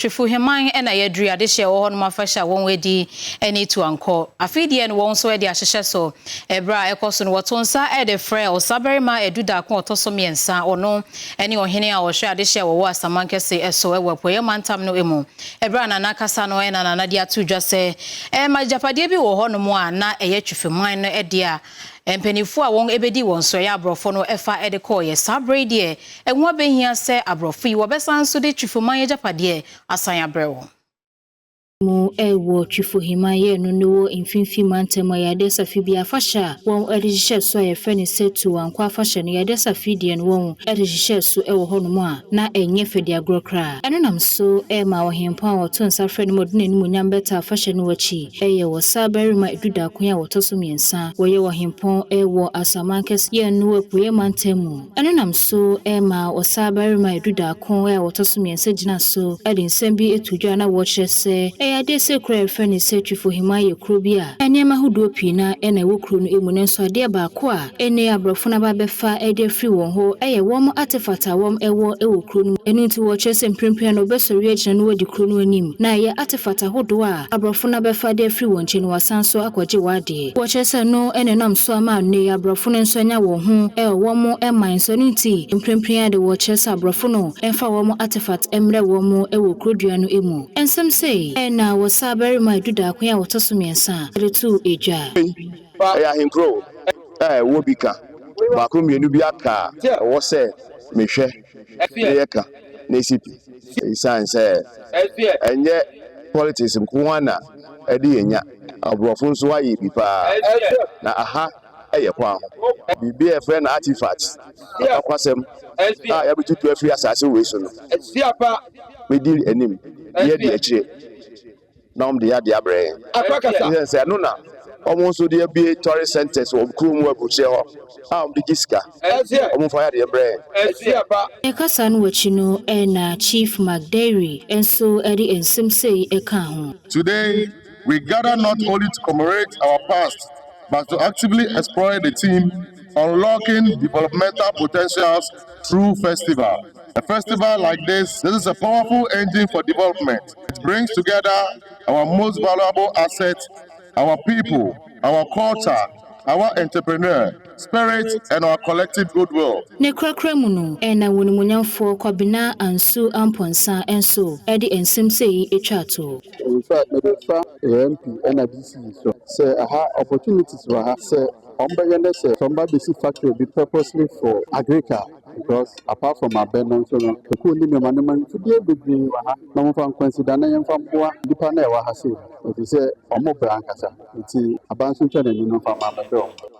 Chifuheman and Ayadria, this year, or Mafasha, one way D, any to uncle. Afidian won't swear the Ashaso, Ebra, Ecoson, Watonsa, Ed a frail, Saberima, Eduda, Quotosomi and Sa, or no, any or Henia or Share this year, or was Asanankese so were Poyamantam no emo. Ebra and Nakasano and Anadia to just say, my Japadebi or Honomoa, not a Chifuman, Edia. And Penifua won't ebedi won so ya brofono efa edeko ye sabre die e nwa be hia se abrofi wo besan so de Chifuman ye japade asan abrewo mu ewo Chifuheman ye no no infinfi mantema ya desa fibia fasha won eregishe so ye feni setu ankwa fasha ne ya desa fidie no won eregishe so ewo hono a na enye fedi agrokra eno nam so e ma wo hempa wo to nsa frɛ no modune no munyam beta fasha no wachi eye wo sabarima eduda kon ya wotoso miensa wo ye wo hempa ewo Asanankese ye no apuye mantemu eno nam so e ma wo sabarima eduda kon ya wotoso miensa gina so edin sembi etudwa na wo kyerese ya de se kura fani se Chifuheman ye kuro bia enema hodo pina ena wo kuro no emu nenso ade ba ko a ene abrofo na ba befa e de free won ho eye wom artifact wom ewo kuro no enu nti wo kyese mprempren no besori agina no wadi kuro no anim na ye artifact hodo a abrofo na befa de free won chi no wasanso akwaje wade wo kyese no ene nam so ama ne abrofo no nso nya wo ho wom man so nti mprempren de wo kyese abrofo no emfa wom artifact emre wom ewo kuro dua no emu ensem sei na wasabarima eduda kon ya wotoso miensa retu eja ya hinkro wobika ba ko mienu bi aka wo se mehwe yeka na sipi isanse enye politics nko na edi yenya abrofo nso ayi bi pa na aha eye kwa bibi e friend artifacts akwasem ya bi tutu afri asase we so no we deal enim ye di eche nam de ade abre yes no na almost the be tourist centers of krum we buche ho the giska omo fa de abre ekasa no wachi no na Chief McDairy enso edi ensem sei eka ho. Today we gather not only to commemorate our past but to actively explore the theme unlocking developmental potentials through festival. A festival like this is a powerful engine for development. It brings together our most valuable assets, our people, our culture, our entrepreneur spirit, and our collective goodwill. Ne krakra mu no na wonumunyamfo kwabena ansu amponsa enso edi ensem sei etwato. In fact, the MP and DC so say aha opportunities were say some basic factory be purposely for agriculture because apart from abundance so the cool man to be big no one consider na yam from boa dipa na e wa ha say it say omo brankasa nti abanso ntwa na ni no fa ma